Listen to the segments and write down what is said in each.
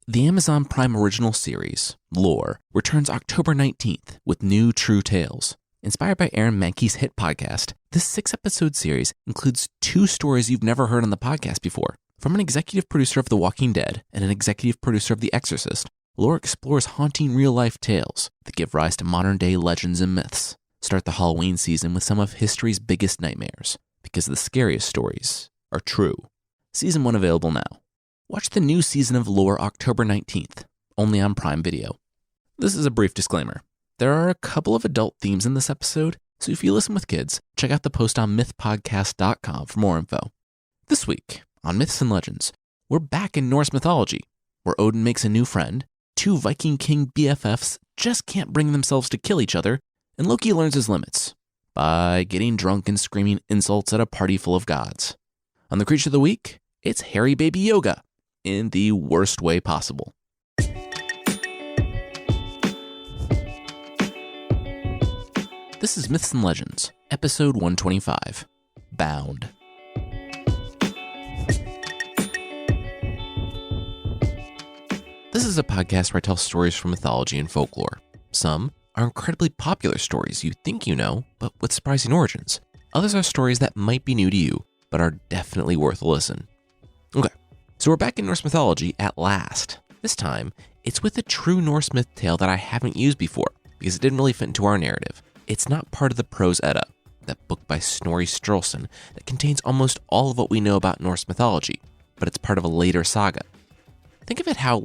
The Amazon Prime original series, Lore, returns October 19th with new true tales. Inspired by Aaron Mahnke's hit podcast, this 6-episode series includes 2 stories you've never heard on the podcast before. From an executive producer of The Walking Dead and an executive producer of The Exorcist, Lore explores haunting real-life tales that give rise to modern-day legends and myths. Start the Halloween season with some of history's biggest nightmares, because the scariest stories are true. Season 1 available now. Watch the new season of Lore October 19th, only on Prime Video. This is a brief disclaimer. There are a couple of adult themes in this episode, so if you listen with kids, check out the post on mythpodcast.com for more info. This week, on Myths and Legends, we're back in Norse mythology, where Odin makes a new friend, 2 Viking King BFFs just can't bring themselves to kill each other, and Loki learns his limits by getting drunk and screaming insults at a party full of gods. On the Creature of the Week, it's Hairy Baby Yoga, in the worst way possible. This is Myths and Legends, episode 125, Bound. This is a podcast where I tell stories from mythology and folklore. Some are incredibly popular stories you think you know, but with surprising origins. Others are stories that might be new to you, but are definitely worth a listen. Okay. So we're back in Norse mythology at last. This time, it's with a true Norse myth tale that I haven't used before because it didn't really fit into our narrative. It's not part of the Prose Edda, that book by Snorri Sturluson that contains almost all of what we know about Norse mythology, but it's part of a later saga. Think of it how,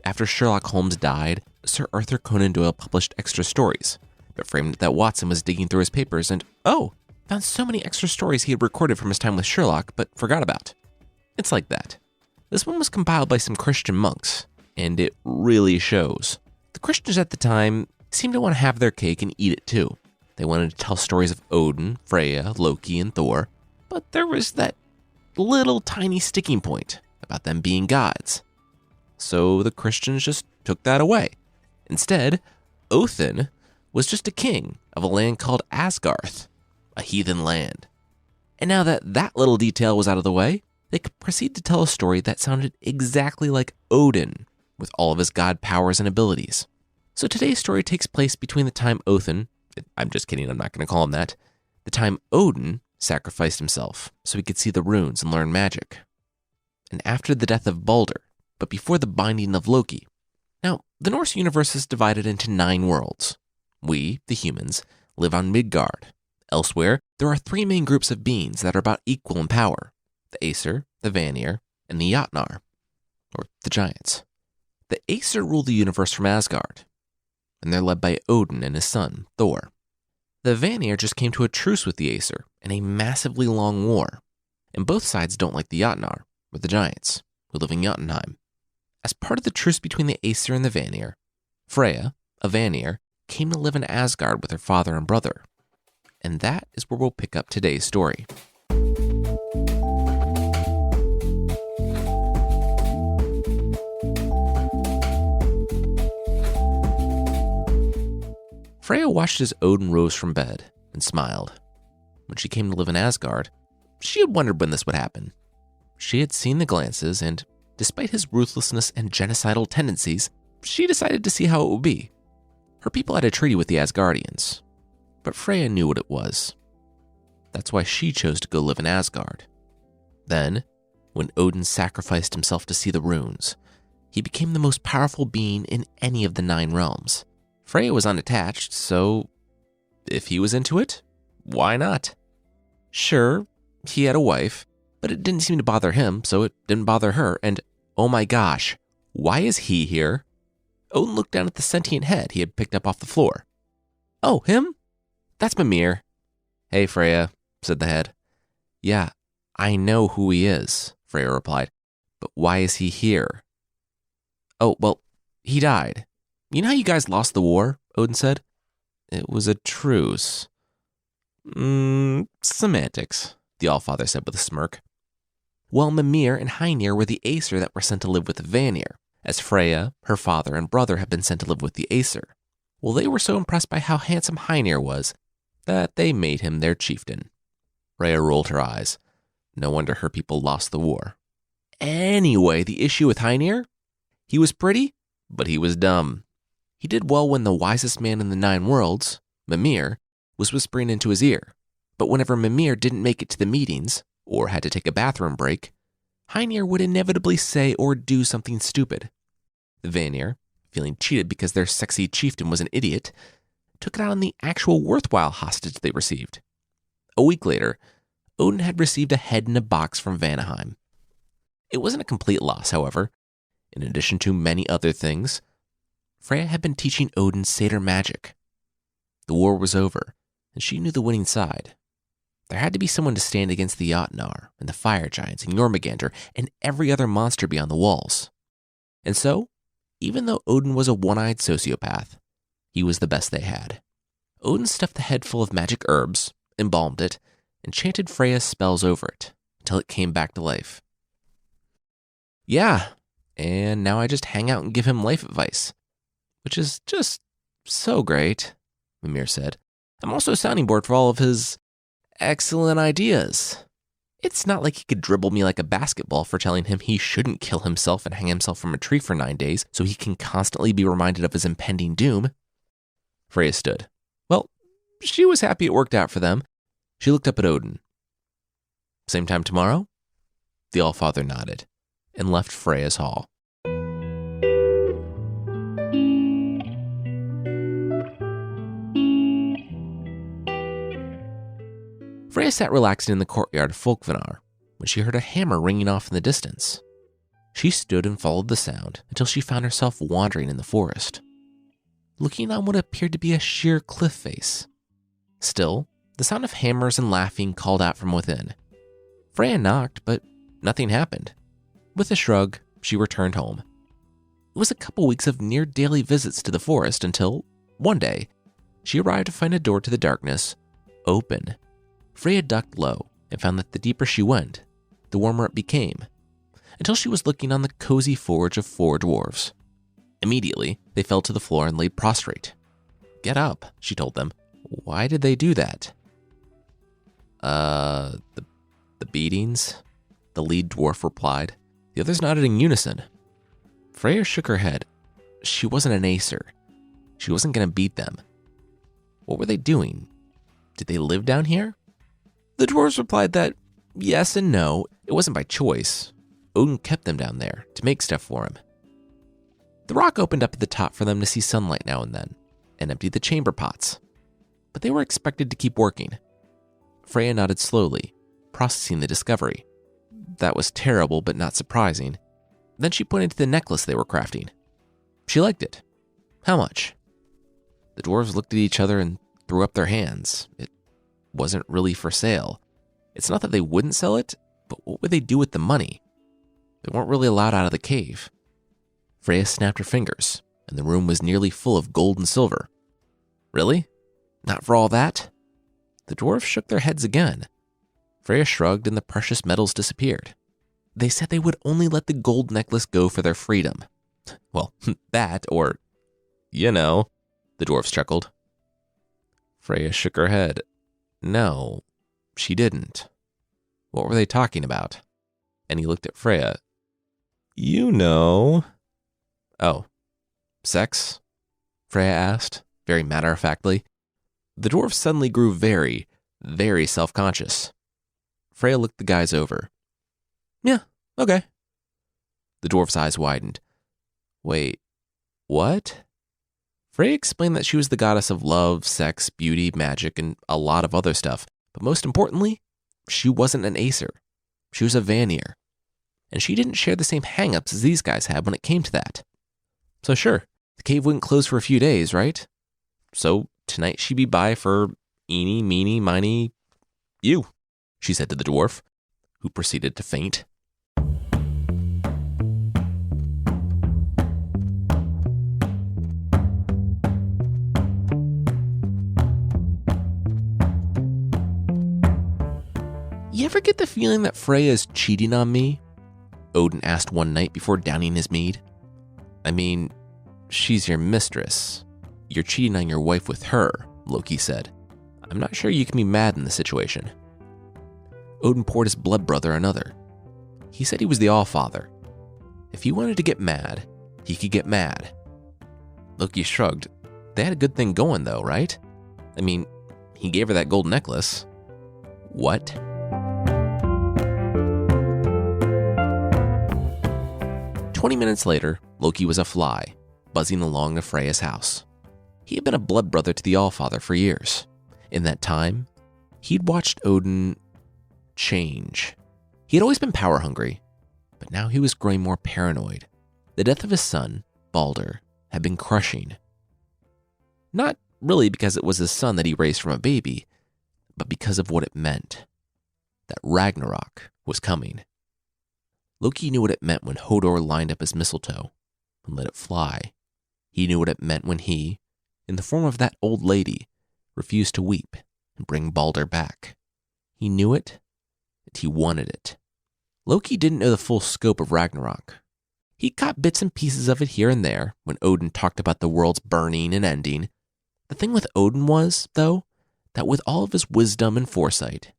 after Sherlock Holmes died, Sir Arthur Conan Doyle published extra stories, but framed it that Watson was digging through his papers and, found so many extra stories he had recorded from his time with Sherlock, but forgot about. It's like that. This one was compiled by some Christian monks, and it really shows. The Christians at the time seemed to want to have their cake and eat it too. They wanted to tell stories of Odin, Freyja, Loki, and Thor, but there was that little tiny sticking point about them being gods. So the Christians just took that away. Instead, Odin was just a king of a land called Asgarth, a heathen land. And now that that little detail was out of the way, they could proceed to tell a story that sounded exactly like Odin, with all of his god powers and abilities. So today's story takes place between the time I'm just kidding, I'm not going to call him that, the time Odin sacrificed himself so he could see the runes and learn magic, and after the death of Balder, but before the binding of Loki. Now, the Norse universe is divided into 9 worlds. We, the humans, live on Midgard. Elsewhere, there are 3 main groups of beings that are about equal in power: the Aesir, the Vanir, and the Jotnar, or the Giants. The Aesir rule the universe from Asgard, and they're led by Odin and his son, Thor. The Vanir just came to a truce with the Aesir in a massively long war, and both sides don't like the Jotnar, or the Giants, who live in Jotunheim. As part of the truce between the Aesir and the Vanir, Freyja, a Vanir, came to live in Asgard with her father and brother. And that is where we'll pick up today's story. Freyja watched as Odin rose from bed and smiled. When she came to live in Asgard, she had wondered when this would happen. She had seen the glances, and despite his ruthlessness and genocidal tendencies, she decided to see how it would be. Her people had a treaty with the Asgardians, but Freyja knew what it was. That's why she chose to go live in Asgard. Then, when Odin sacrificed himself to see the runes, he became the most powerful being in any of the 9 realms. Freyja was unattached, so if he was into it, why not? Sure, he had a wife, but it didn't seem to bother him, so it didn't bother her, and oh my gosh, why is he here? Odin looked down at the sentient head he had picked up off the floor. Oh, him? That's Mimir. Hey, Freyja, said the head. Yeah, I know who he is, Freyja replied, but why is he here? Oh, well, he died. You know how you guys lost the war? Odin said. It was a truce. Semantics, the Allfather said with a smirk. Well, Mimir and Heinir were the Aesir that were sent to live with the Vanir, as Freyja, her father, and brother had been sent to live with the Aesir. Well, they were so impressed by how handsome Heinir was that they made him their chieftain. Freyja rolled her eyes. No wonder her people lost the war. Anyway, the issue with Heinir? He was pretty, but he was dumb. He did well when the wisest man in the 9 worlds, Mimir, was whispering into his ear. But whenever Mimir didn't make it to the meetings, or had to take a bathroom break, Heinir would inevitably say or do something stupid. The Vanir, feeling cheated because their sexy chieftain was an idiot, took it out on the actual worthwhile hostage they received. A week later, Odin had received a head in a box from Vanaheim. It wasn't a complete loss, however. In addition to many other things, Freyja had been teaching Odin satyr magic. The war was over, and she knew the winning side. There had to be someone to stand against the Jotnar and the fire giants and Jormungandr and every other monster beyond the walls. And so, even though Odin was a one-eyed sociopath, he was the best they had. Odin stuffed the head full of magic herbs, embalmed it, and chanted Freyja's spells over it until it came back to life. Yeah, and now I just hang out and give him life advice, which is just so great, Mimir said. I'm also a sounding board for all of his excellent ideas. It's not like he could dribble me like a basketball for telling him he shouldn't kill himself and hang himself from a tree for 9 days so he can constantly be reminded of his impending doom. Freyja stood. Well, she was happy it worked out for them. She looked up at Odin. Same time tomorrow? The Allfather nodded and left Freyja's hall. Freyja sat relaxing in the courtyard of Folkvanar when she heard a hammer ringing off in the distance. She stood and followed the sound until she found herself wandering in the forest, looking on what appeared to be a sheer cliff face. Still, the sound of hammers and laughing called out from within. Freyja knocked, but nothing happened. With a shrug, she returned home. It was a couple weeks of near-daily visits to the forest until, one day, she arrived to find a door to the darkness open. Freyja ducked low and found that the deeper she went, the warmer it became, until she was looking on the cozy forge of 4 dwarves. Immediately, they fell to the floor and lay prostrate. Get up, she told them. Why did they do that? The beatings, the lead dwarf replied. The others nodded in unison. Freyja shook her head. She wasn't an Aesir. She wasn't going to beat them. What were they doing? Did they live down here? The dwarves replied that yes and no. It wasn't by choice. Odin kept them down there to make stuff for him. The rock opened up at the top for them to see sunlight now and then, and emptied the chamber pots. But they were expected to keep working. Freyja nodded slowly, processing the discovery. That was terrible, but not surprising. Then she pointed to the necklace they were crafting. She liked it. How much? The dwarves looked at each other and threw up their hands. It wasn't really for sale. It's not that they wouldn't sell it, but what would they do with the money? They weren't really allowed out of the cave. Freyja snapped her fingers, and the room was nearly full of gold and silver. Really? Not for all that? The dwarves shook their heads again. Freyja shrugged and the precious metals disappeared. They said they would only let the gold necklace go for their freedom. Well, that or, the dwarves chuckled. Freyja shook her head. No, she didn't. What were they talking about? And he looked at Freyja. Oh, sex? Freyja asked, very matter-of-factly. The dwarf suddenly grew very, very self-conscious. Freyja looked the guys over. Yeah, okay. The dwarf's eyes widened. Wait, what? Freyja explained that she was the goddess of love, sex, beauty, magic, and a lot of other stuff. But most importantly, she wasn't an Aesir. She was a Vanir. And she didn't share the same hang-ups as these guys had when it came to that. So sure, the cave wouldn't close for a few days, right? So tonight she'd be by for eeny, meeny, miny, you, she said to the dwarf, who proceeded to faint. You ever get the feeling that Freyja is cheating on me? Odin asked one night before downing his mead. I mean, she's your mistress. You're cheating on your wife with her, Loki said. I'm not sure you can be mad in the situation. Odin poured his blood brother another. He said he was the Allfather. If he wanted to get mad, he could get mad. Loki shrugged. They had a good thing going though, right? I mean, he gave her that gold necklace. What? "20 minutes later, Loki was a fly, buzzing along to Freyja's house. He had been a blood brother to the Allfather for years. In that time, he'd watched Odin change. He had always been power hungry, but now he was growing more paranoid. The death of his son, Balder, had been crushing. Not really because it was his son that he raised from a baby, but because of what it meant. That Ragnarok was coming. Loki knew what it meant when Hodor lined up his mistletoe and let it fly. He knew what it meant when he, in the form of that old lady, refused to weep and bring Balder back. He knew it, and he wanted it. Loki didn't know the full scope of Ragnarok. He caught bits and pieces of it here and there when Odin talked about the world's burning and ending. The thing with Odin was, though, that with all of his wisdom and foresight,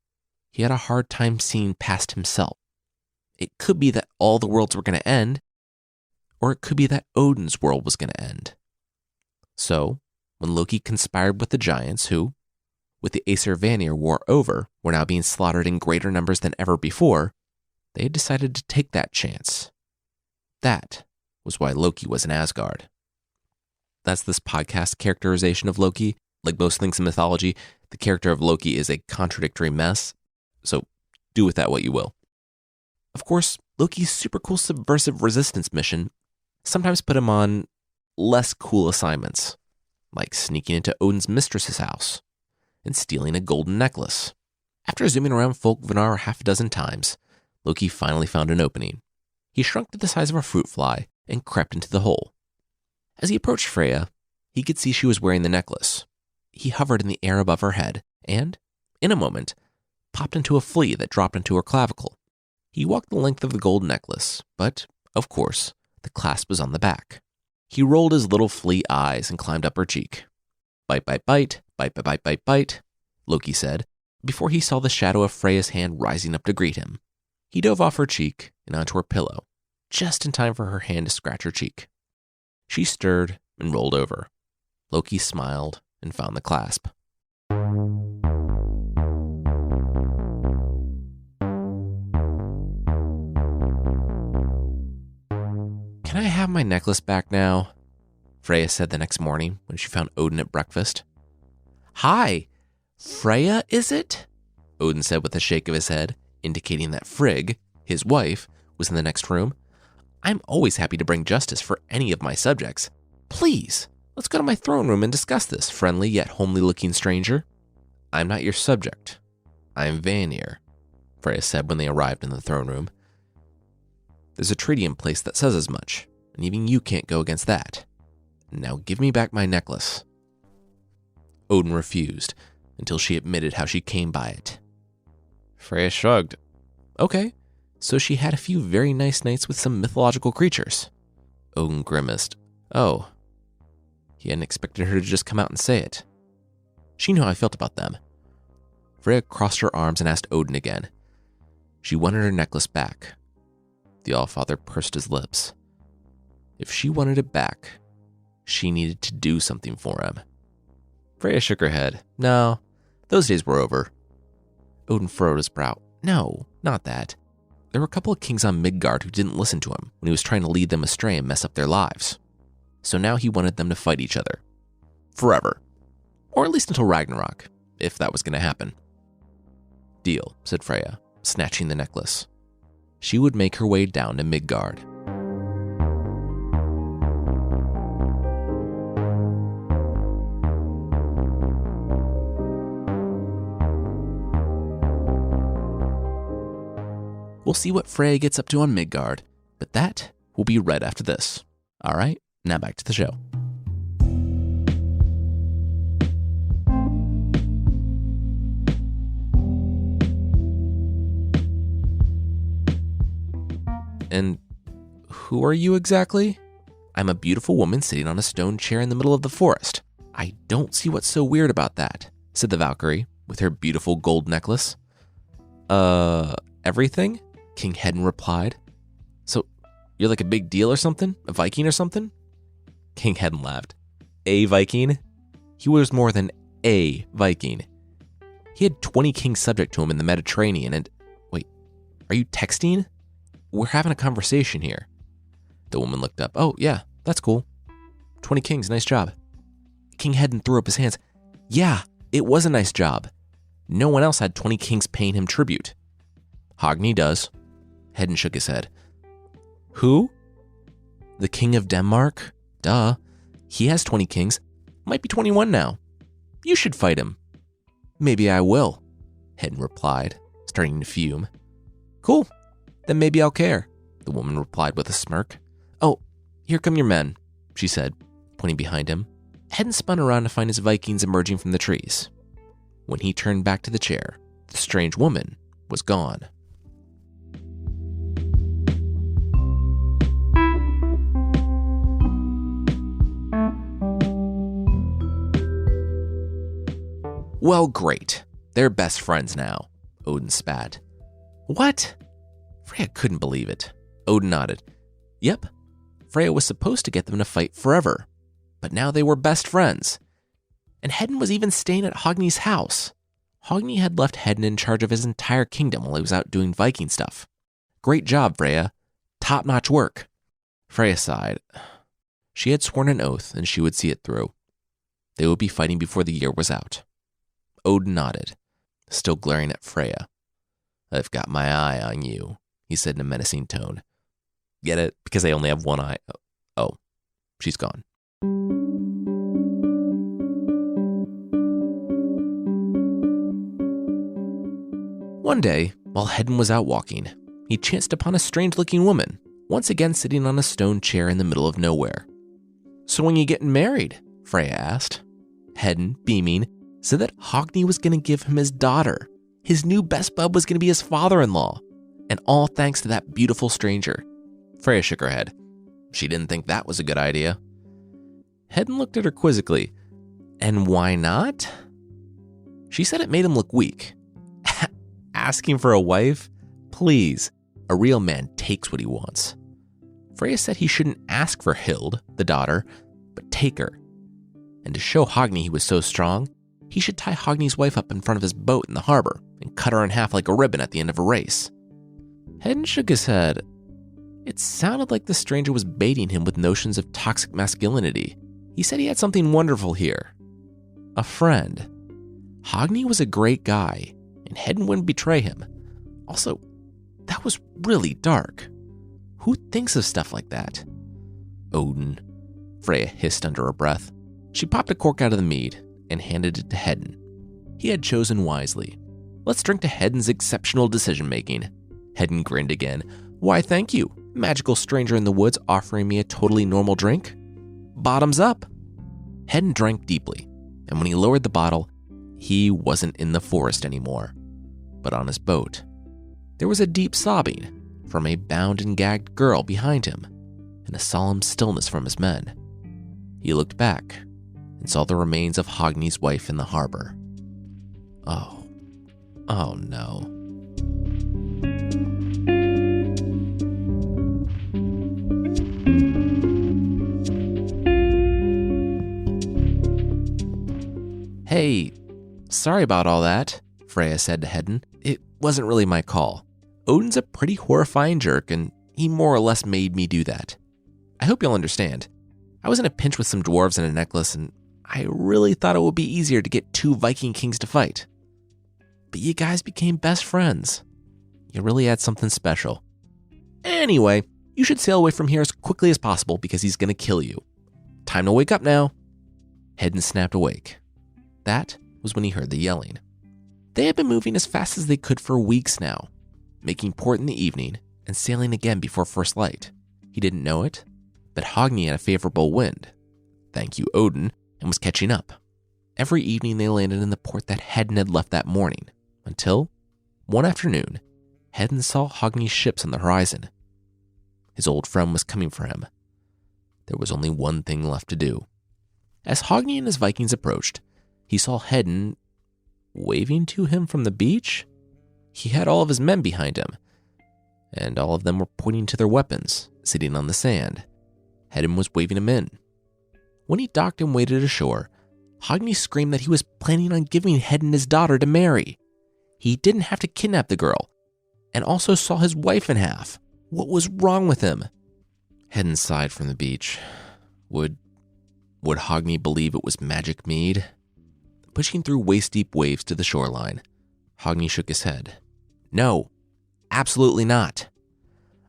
he had a hard time seeing past himself. It could be that all the worlds were going to end, or it could be that Odin's world was going to end. So, when Loki conspired with the giants who, with the Aesir Vanir war over, were now being slaughtered in greater numbers than ever before, they had decided to take that chance. That was why Loki was in Asgard. That's this podcast characterization of Loki. Like most things in mythology, the character of Loki is a contradictory mess, so do with that what you will. Of course, Loki's super cool subversive resistance mission sometimes put him on less cool assignments, like sneaking into Odin's mistress's house and stealing a golden necklace. After zooming around Folkvanar half a dozen times, Loki finally found an opening. He shrunk to the size of a fruit fly and crept into the hole. As he approached Freyja, he could see she was wearing the necklace. He hovered in the air above her head and, in a moment, popped into a flea that dropped into her clavicle. He walked the length of the gold necklace, but, of course, the clasp was on the back. He rolled his little flea eyes and climbed up her cheek. "Bite, bite, bite, bite, bite, bite, bite, bite," Loki said, before he saw the shadow of Freyja's hand rising up to greet him. He dove off her cheek and onto her pillow, just in time for her hand to scratch her cheek. She stirred and rolled over. Loki smiled and found the clasp. "Can I have my necklace back now?" Freyja said the next morning when she found Odin at breakfast. "Hi, Freyja, is it?" Odin said with a shake of his head, indicating that Frigg, his wife, was in the next room. "I'm always happy to bring justice for any of my subjects. Please, let's go to my throne room and discuss this, friendly yet homely-looking stranger." "I'm not your subject. I'm Vanir," Freyja said when they arrived in the throne room. "There's a treaty in place that says as much, and even you can't go against that. Now give me back my necklace." Odin refused, until she admitted how she came by it. Freyja shrugged. "Okay, so she had a few very nice nights with some mythological creatures." Odin grimaced. "Oh." He hadn't expected her to just come out and say it. She knew how I felt about them. Freyja crossed her arms and asked Odin again. She wanted her necklace back. The Allfather pursed his lips. If she wanted it back, she needed to do something for him. Freyja shook her head. "No, those days were over." Odin furrowed his brow. "No, not that. There were a couple of kings on Midgard who didn't listen to him when he was trying to lead them astray and mess up their lives. So now he wanted them to fight each other. Forever. Or at least until Ragnarok, if that was going to happen." "Deal," said Freyja, snatching the necklace. She would make her way down to Midgard. We'll see what Freyja gets up to on Midgard, but that will be right after this. All right, now back to the show. And who are you exactly? "I'm a beautiful woman sitting on a stone chair in the middle of the forest. I don't see what's so weird about that," said the Valkyrie with her beautiful gold necklace. Everything?" King Hedin replied. So You're like a big deal or something? A Viking or something? King Hedin laughed. A Viking? He was more than a Viking. He had 20 kings subject to him in the Mediterranean and... Wait, are you texting? We're having a conversation here. The woman looked up. Oh, yeah, that's cool. 20 kings, nice job. King Hedin threw up his hands. Yeah, it was a nice job. No one else had 20 kings paying him tribute. Hogni does. Hedin shook his head. Who? The king of Denmark? Duh. He has 20 kings. Might be 21 now. You should fight him. Maybe I will, Hedin replied, starting to fume. Cool. Then maybe I'll care, the woman replied with a smirk. Oh, here come your men, she said, pointing behind him. Hedin spun around to find his Vikings emerging from the trees. When he turned back to the chair, the strange woman was gone. Well, great. They're best friends now, Odin spat. What? Freyja couldn't believe it. Odin nodded. Yep. Freyja was supposed to get them to fight forever, but now they were best friends. And Hedin was even staying at Hogni's house. Hogni had left Hedin in charge of his entire kingdom while he was out doing Viking stuff. Great job, Freyja. Top-notch work. Freyja sighed. She had sworn an oath and she would see it through. They would be fighting before the year was out. Odin nodded, still glaring at Freyja. I've got my eye on you, he said in a menacing tone. Get it? Because I only have one eye. Oh, she's gone. One day, while Hedin was out walking, he chanced upon a strange-looking woman, once again sitting on a stone chair in the middle of nowhere. So when you getting married? Freyja asked. Hedin, beaming, said that Hogni was going to give him his daughter. His new best bud was going to be his father-in-law. And all thanks to that beautiful stranger. Freyja shook her head. She didn't think that was a good idea. Hedin looked at her quizzically. And why not? She said it made him look weak. Asking for a wife? Please. A real man takes what he wants. Freyja said he shouldn't ask for Hild, the daughter, but take her. And to show Hogni he was so strong, he should tie Hogni's wife up in front of his boat in the harbor and cut her in half like a ribbon at the end of a race. Hedin shook his head. It sounded like the stranger was baiting him with notions of toxic masculinity. He said he had something wonderful here. A friend. Hogni was a great guy, and Hedin wouldn't betray him. Also, that was really dark. Who thinks of stuff like that? Odin, Freyja hissed under her breath. She popped a cork out of the mead and handed it to Hedin. He had chosen wisely. Let's drink to Hedin's exceptional decision-making. Hedin grinned again. Why, thank you, magical stranger in the woods offering me a totally normal drink. Bottoms up. Hedin drank deeply, and when he lowered the bottle, he wasn't in the forest anymore, but on his boat. There was a deep sobbing from a bound and gagged girl behind him, and a solemn stillness from his men. He looked back and saw the remains of Hogni's wife in the harbor. Oh no. Hey, sorry about all that, Freyja said to Hedin. It wasn't really my call. Odin's a pretty horrifying jerk, and he more or less made me do that. I hope you'll understand. I was in a pinch with some dwarves and a necklace, and I really thought it would be easier to get 2 Viking kings to fight. But you guys became best friends. You really had something special. Anyway, you should sail away from here as quickly as possible because he's going to kill you. Time to wake up now. Hedin snapped awake. That was when he heard the yelling. They had been moving as fast as they could for weeks now, making port in the evening and sailing again before first light. He didn't know it, but Hogni had a favorable wind. Thank you, Odin, and was catching up. Every evening they landed in the port that Hedin had left that morning, until, one afternoon, Hedin saw Hogni's ships on the horizon. His old friend was coming for him. There was only one thing left to do. As Hogni and his Vikings approached, he saw Hedin waving to him from the beach. He had all of his men behind him, and all of them were pointing to their weapons sitting on the sand. Hedin was waving him in. When he docked and waded ashore, Hogni screamed that he was planning on giving Hedin his daughter to marry. He didn't have to kidnap the girl, and also saw his wife in half. What was wrong with him? Hedin sighed from the beach. Would Hogni believe it was magic mead? Pushing through waist-deep waves to the shoreline, Hogni shook his head. No, absolutely not.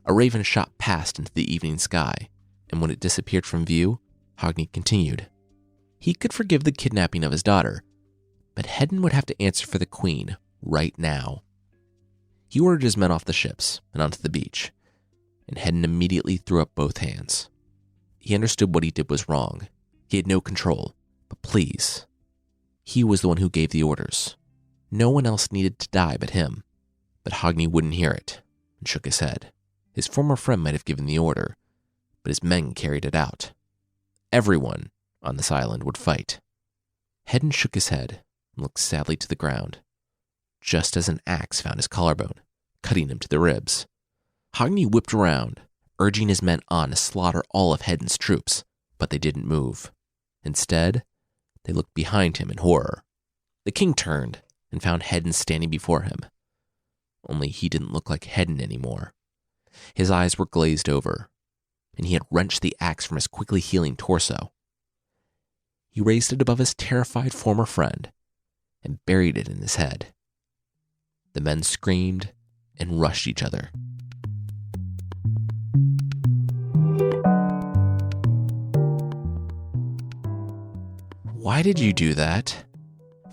A raven shot past into the evening sky, and when it disappeared from view, Hogni continued. He could forgive the kidnapping of his daughter, but Hedin would have to answer for the queen right now. He ordered his men off the ships and onto the beach, and Hedin immediately threw up both hands. He understood what he did was wrong. He had no control, but please. He was the one who gave the orders. No one else needed to die but him. But Hogni wouldn't hear it and shook his head. His former friend might have given the order, but his men carried it out. Everyone on this island would fight. Hedin shook his head and looked sadly to the ground, just as an axe found his collarbone, cutting him to the ribs. Hogni whipped around, urging his men on to slaughter all of Hedin's troops, but they didn't move. Instead, they looked behind him in horror. The king turned and found Hedin standing before him. Only he didn't look like Hedin anymore. His eyes were glazed over, and he had wrenched the axe from his quickly healing torso. He raised it above his terrified former friend and buried it in his head. The men screamed and rushed each other. Why did you do that?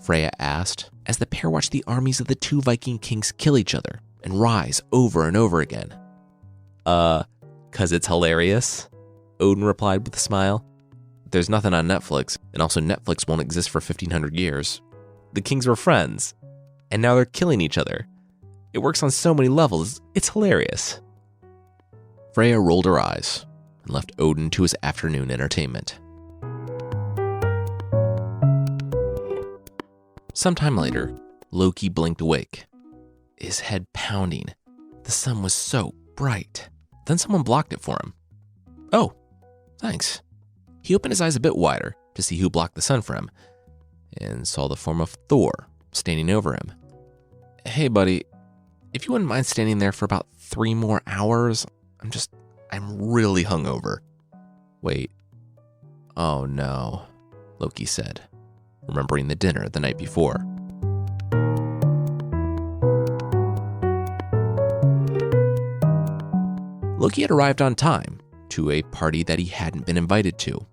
Freyja asked, as the pair watched the armies of the two Viking kings kill each other and rise over and over again. 'Cause it's hilarious, Odin replied with a smile. There's nothing on Netflix, and also Netflix won't exist for 1,500 years. The kings were friends, and now they're killing each other. It works on so many levels, it's hilarious. Freyja rolled her eyes and left Odin to his afternoon entertainment. Sometime later, Loki blinked awake, his head pounding. The sun was so bright. Then someone blocked it for him. Oh, thanks. He opened his eyes a bit wider to see who blocked the sun for him, and saw the form of Thor standing over him. Hey, buddy, if you wouldn't mind standing there for about 3 more hours, I'm really hungover. Wait. Oh no, Loki said, remembering the dinner the night before. Loki had arrived on time to a party that he hadn't been invited to.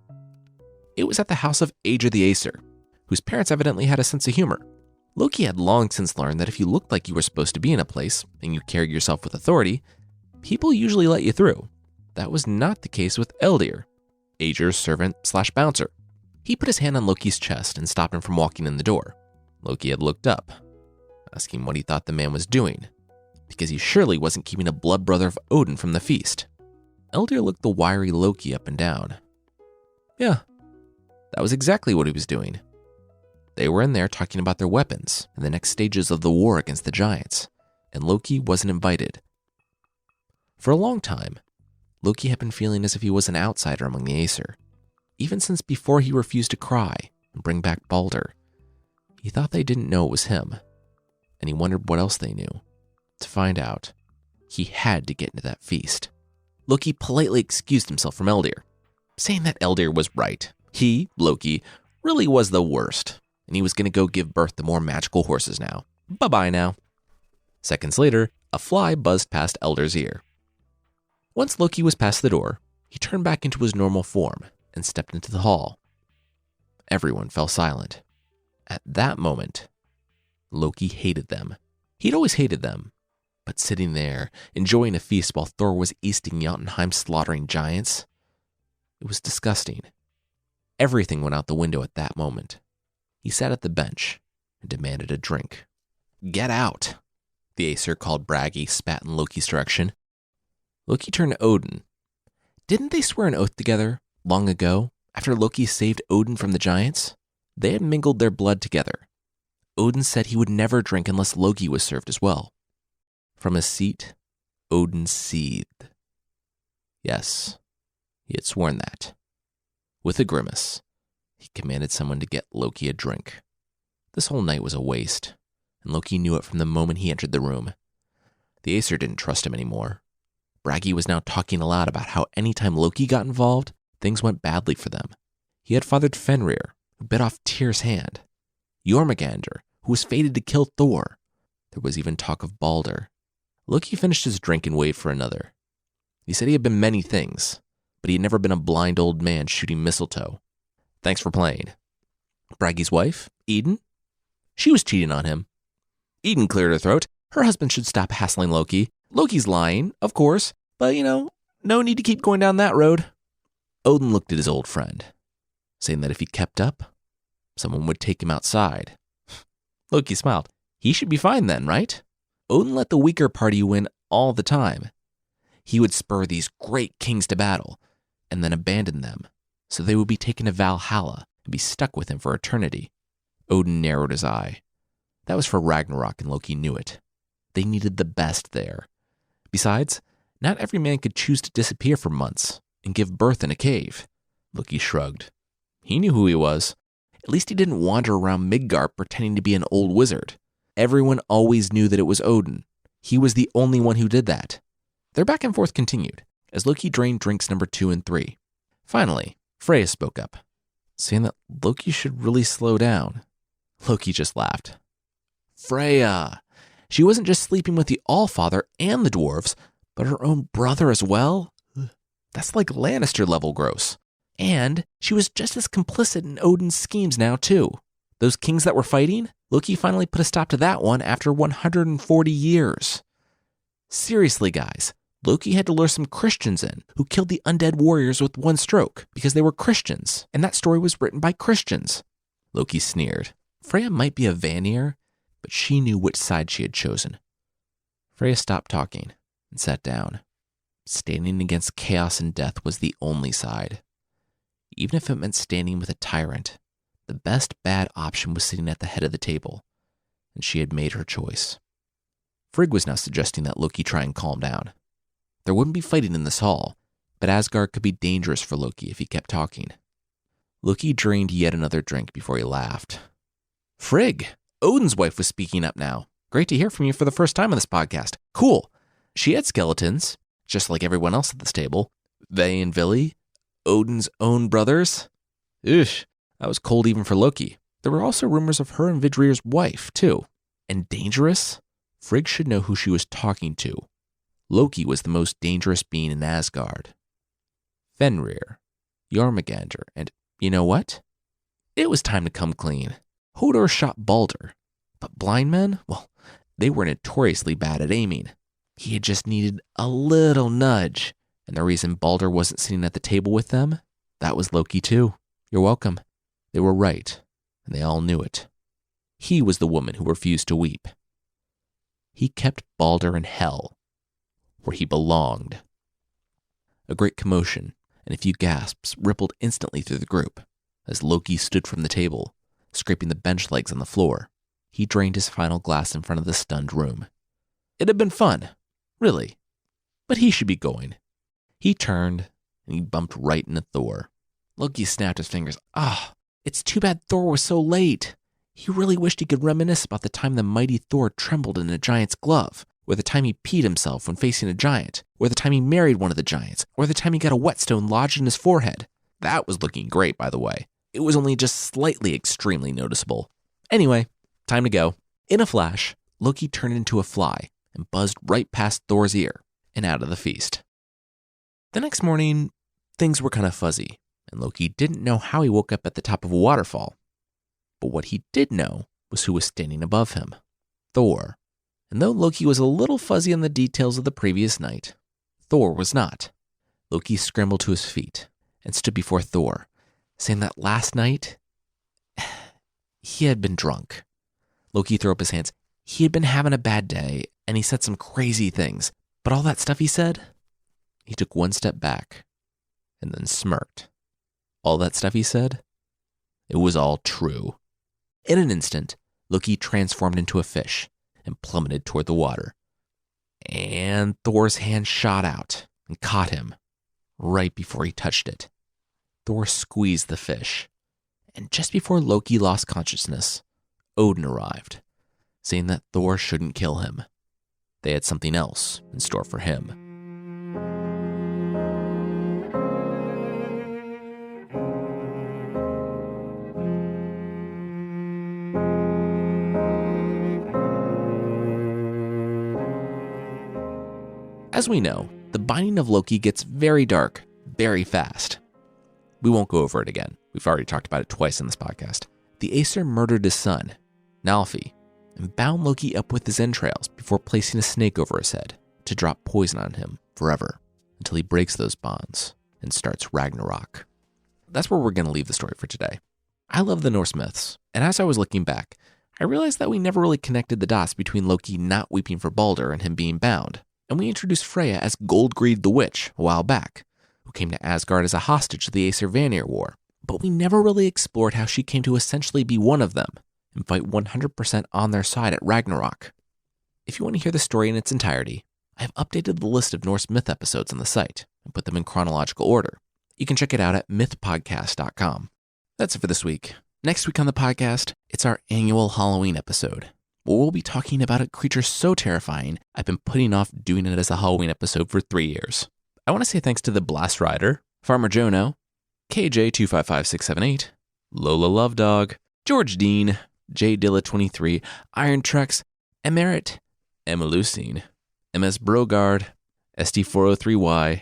It was at the house of Aegir the Aesir, whose parents evidently had a sense of humor. Loki had long since learned that if you looked like you were supposed to be in a place and you carried yourself with authority, people usually let you through. That was not the case with Eldir, Aegir's servant/bouncer. He put his hand on Loki's chest and stopped him from walking in the door. Loki had looked up, asking what he thought the man was doing, because he surely wasn't keeping a blood brother of Odin from the feast. Eldir looked the wiry Loki up and down. Yeah, that was exactly what he was doing. They were in there talking about their weapons and the next stages of the war against the giants, and Loki wasn't invited. For a long time, Loki had been feeling as if he was an outsider among the Aesir. Even since before he refused to cry and bring back Balder, he thought they didn't know it was him, and he wondered what else they knew. To find out, he had to get into that feast. Loki politely excused himself from Eldir, saying that Eldir was right. He, Loki, really was the worst, and he was going to go give birth to more magical horses now. Bye-bye now. Seconds later, a fly buzzed past Eldir's ear. Once Loki was past the door, he turned back into his normal form and stepped into the hall. Everyone fell silent. At that moment, Loki hated them. He'd always hated them, but sitting there, enjoying a feast while Thor was easting Jotunheim slaughtering giants, it was disgusting. Everything went out the window at that moment. He sat at the bench and demanded a drink. Get out, the Aesir called Bragi, spat in Loki's direction. Loki turned to Odin. Didn't they swear an oath together long ago, after Loki saved Odin from the giants? They had mingled their blood together. Odin said he would never drink unless Loki was served as well. From his seat, Odin seethed. Yes, he had sworn that. With a grimace, he commanded someone to get Loki a drink. This whole night was a waste, and Loki knew it from the moment he entered the room. The Aesir didn't trust him anymore. Bragi was now talking aloud about how anytime Loki got involved, things went badly for them. He had fathered Fenrir, who bit off Tyr's hand, Jormungandr, who was fated to kill Thor. There was even talk of Balder. Loki finished his drink and waited for another. He said he had been many things, but he had never been a blind old man shooting mistletoe. Thanks for playing. Bragi's wife, Eden? She was cheating on him. Eden cleared her throat. Her husband should stop hassling Loki. Loki's lying, of course, but no need to keep going down that road. Odin looked at his old friend, saying that if he kept up, someone would take him outside. Loki smiled. He should be fine then, right? Odin let the weaker party win all the time. He would spur these great kings to battle, and then abandon them, so they would be taken to Valhalla and be stuck with him for eternity. Odin narrowed his eye. That was for Ragnarok, and Loki knew it. They needed the best there. Besides, not every man could choose to disappear for months and give birth in a cave. Loki shrugged. He knew who he was. At least he didn't wander around Midgard pretending to be an old wizard. Everyone always knew that it was Odin. He was the only one who did that. Their back and forth continued, as Loki drained drinks number 2 and 3. Finally, Freyja spoke up, saying that Loki should really slow down. Loki just laughed. Freyja! She wasn't just sleeping with the Allfather and the dwarves, but her own brother as well? That's like Lannister-level gross. And she was just as complicit in Odin's schemes now, too. Those kings that were fighting, Loki finally put a stop to that one after 140 years. Seriously, guys, Loki had to lure some Christians in who killed the undead warriors with one stroke because they were Christians, and that story was written by Christians. Loki sneered. Freyja might be a Vanir, but she knew which side she had chosen. Freyja stopped talking and sat down. Standing against chaos and death was the only side. Even if it meant standing with a tyrant, the best bad option was sitting at the head of the table, and she had made her choice. Frigg was now suggesting that Loki try and calm down. There wouldn't be fighting in this hall, but Asgard could be dangerous for Loki if he kept talking. Loki drained yet another drink before he laughed. Frigg! Odin's wife was speaking up now. Great to hear from you for the first time on this podcast. Cool. She had skeletons, just like everyone else at this table. Ve and Vili, Odin's own brothers. That was cold even for Loki. There were also rumors of her and Vidrir's wife, too. And dangerous? Frigg should know who she was talking to. Loki was the most dangerous being in Asgard. Fenrir, Jormungandr, and you know what? It was time to come clean. Hodor shot Balder, but blind men, well, they were notoriously bad at aiming. He had just needed a little nudge, and the reason Balder wasn't sitting at the table with them, that was Loki too. You're welcome. They were right, and they all knew it. He was the woman who refused to weep. He kept Balder in hell, where he belonged. A great commotion and a few gasps rippled instantly through the group as Loki stood from the table, scraping the bench legs on the floor. He drained his final glass in front of the stunned room. It had been fun, really, but he should be going. He turned, and he bumped right into Thor. Loki snapped his fingers. It's too bad Thor was so late. He really wished he could reminisce about the time the mighty Thor trembled in a giant's glove, or the time he peed himself when facing a giant, or the time he married one of the giants, or the time he got a whetstone lodged in his forehead. That was looking great, by the way. It was only just slightly extremely noticeable. Anyway, time to go. In a flash, Loki turned into a fly and buzzed right past Thor's ear and out of the feast. The next morning, things were kind of fuzzy, and Loki didn't know how he woke up at the top of a waterfall. But what he did know was who was standing above him, Thor. And though Loki was a little fuzzy on the details of the previous night, Thor was not. Loki scrambled to his feet and stood before Thor, saying that last night, he had been drunk. Loki threw up his hands. He had been having a bad day, and he said some crazy things. But all that stuff he said, he took one step back and then smirked. All that stuff he said, it was all true. In an instant, Loki transformed into a fish and plummeted toward the water. And Thor's hand shot out and caught him right before he touched it. Thor squeezed the fish, and just before Loki lost consciousness, Odin arrived, saying that Thor shouldn't kill him. They had something else in store for him. As we know, the binding of Loki gets very dark very fast. We won't go over it again. We've already talked about it twice in this podcast. The Aesir murdered his son, Nalfi, and bound Loki up with his entrails before placing a snake over his head to drop poison on him forever until he breaks those bonds and starts Ragnarok. That's where we're going to leave the story for today. I love the Norse myths, and as I was looking back, I realized that we never really connected the dots between Loki not weeping for Balder and him being bound. And we introduced Freyja as Goldgreed the Witch a while back, who came to Asgard as a hostage to the Aesir Vanir War. But we never really explored how she came to essentially be one of them and fight 100% on their side at Ragnarok. If you want to hear the story in its entirety, I have updated the list of Norse myth episodes on the site and put them in chronological order. You can check it out at mythpodcast.com. That's it for this week. Next week on the podcast, it's our annual Halloween episode. We'll be talking about a creature so terrifying, I've been putting off doing it as a Halloween episode for 3 years. I want to say thanks to the Blast Rider, Farmer Jono, KJ255678, Lola Love Dog, George Dean, J Dilla23, Iron Trex, Emerit, Emma Lucine, MS Brogard, SD403Y,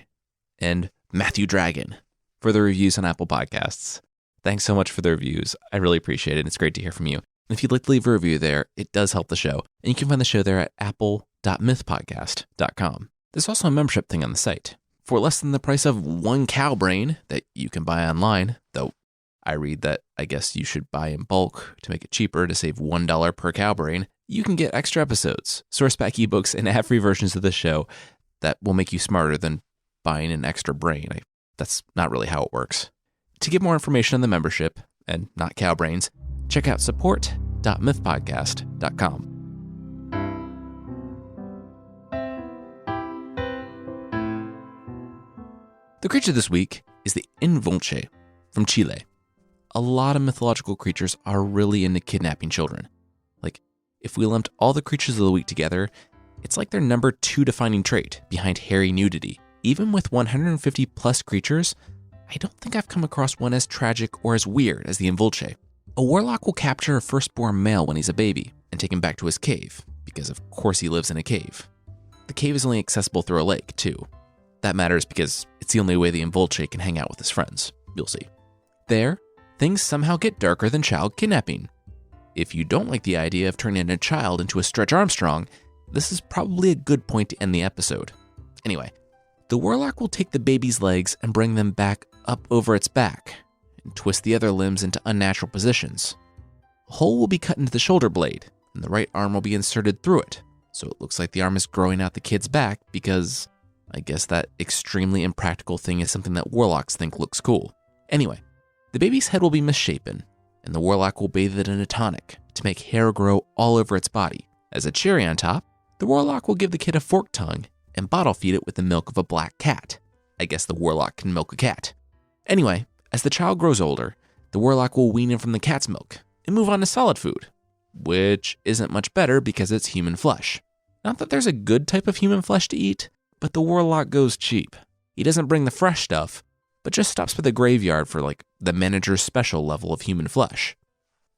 and Matthew Dragon for the reviews on Apple Podcasts. Thanks so much for the reviews. I really appreciate it. It's great to hear from you. And if you'd like to leave a review there, it does help the show. And you can find the show there at apple.mythpodcast.com. There's also a membership thing on the site. For less than the price of one cow brain that you can buy online, though I read that I guess you should buy in bulk to make it cheaper to save $1 per cow brain, you can get extra episodes, source pack ebooks, and ad-free versions of the show that will make you smarter than buying an extra brain. That's not really how it works. To get more information on the membership, and not cow brains, check out support.mythpodcast.com. The creature this week is the invunche from Chile. A lot of mythological creatures are really into kidnapping children. Like, if we lumped all the creatures of the week together, it's like their number 2 defining trait behind hairy nudity. Even with 150 plus creatures, I don't think I've come across one as tragic or as weird as the invunche. A warlock will capture a firstborn male when he's a baby and take him back to his cave, because of course he lives in a cave. The cave is only accessible through a lake, too. That matters because it's the only way the invunche can hang out with his friends. You'll see. There, things somehow get darker than child kidnapping. If you don't like the idea of turning a child into a Stretch Armstrong, this is probably a good point to end the episode. Anyway, the warlock will take the baby's legs and bring them back up over its back, and twist the other limbs into unnatural positions. A hole will be cut into the shoulder blade, and the right arm will be inserted through it, so it looks like the arm is growing out the kid's back because I guess that extremely impractical thing is something that warlocks think looks cool. Anyway, the baby's head will be misshapen, and the warlock will bathe it in a tonic to make hair grow all over its body. As a cherry on top, the warlock will give the kid a forked tongue and bottle feed it with the milk of a black cat. I guess the warlock can milk a cat. Anyway, as the child grows older, the warlock will wean him from the cat's milk and move on to solid food, which isn't much better because it's human flesh. Not that there's a good type of human flesh to eat, but the warlock goes cheap. He doesn't bring the fresh stuff, but just stops by the graveyard for the manager's special level of human flesh.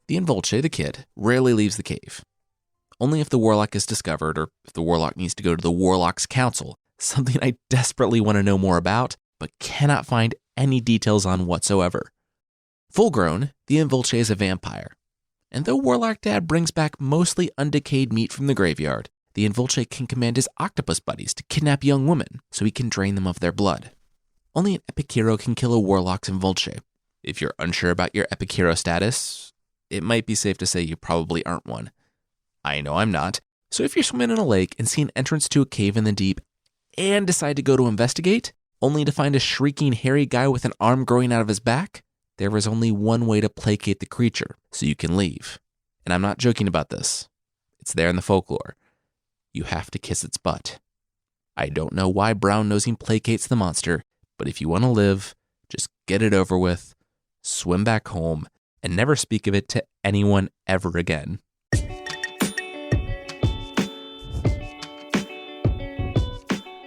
The invunche, the kid, rarely leaves the cave. Only if the warlock is discovered or if the warlock needs to go to the warlock's council, something I desperately want to know more about, but cannot find any details on whatsoever. Full grown, the invunche is a vampire. And though Warlock Dad brings back mostly undecayed meat from the graveyard, the invunche can command his octopus buddies to kidnap young women so he can drain them of their blood. Only an epic hero can kill a warlock's invunche. If you're unsure about your epic hero status, it might be safe to say you probably aren't one. I know I'm not. So if you're swimming in a lake and see an entrance to a cave in the deep and decide to go to investigate, only to find a shrieking hairy guy with an arm growing out of his back, there is only one way to placate the creature so you can leave. And I'm not joking about this. It's there in the folklore. You have to kiss its butt. I don't know why brown-nosing placates the monster, But if you want to live, just get it over with, swim back home, and never speak of it to anyone ever again.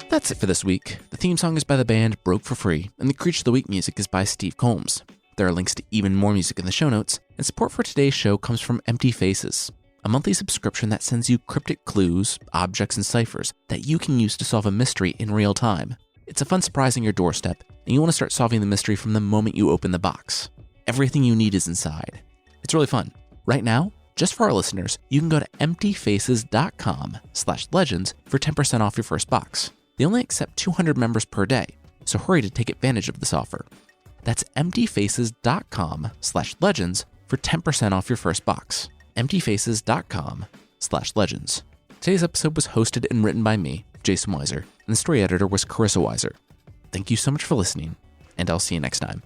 That's it for this week. The theme song is by the band Broke for Free, and the Creature of the Week music is by Steve Combs. There are links to even more music in the show notes, and support for today's show comes from Empty Faces, a monthly subscription that sends you cryptic clues, objects, and ciphers that you can use to solve a mystery in real time. It's a fun surprise on your doorstep, and you want to start solving the mystery from the moment you open the box. Everything you need is inside. It's really fun. Right now, just for our listeners, you can go to emptyfaces.com/legends for 10% off your first box. They only accept 200 members per day, so hurry to take advantage of this offer. That's emptyfaces.com/legends for 10% off your first box. emptyfaces.com/legends. Today's episode was hosted and written by me, Jason Weiser, and the story editor was Carissa Weiser. Thank you so much for listening, and I'll see you next time.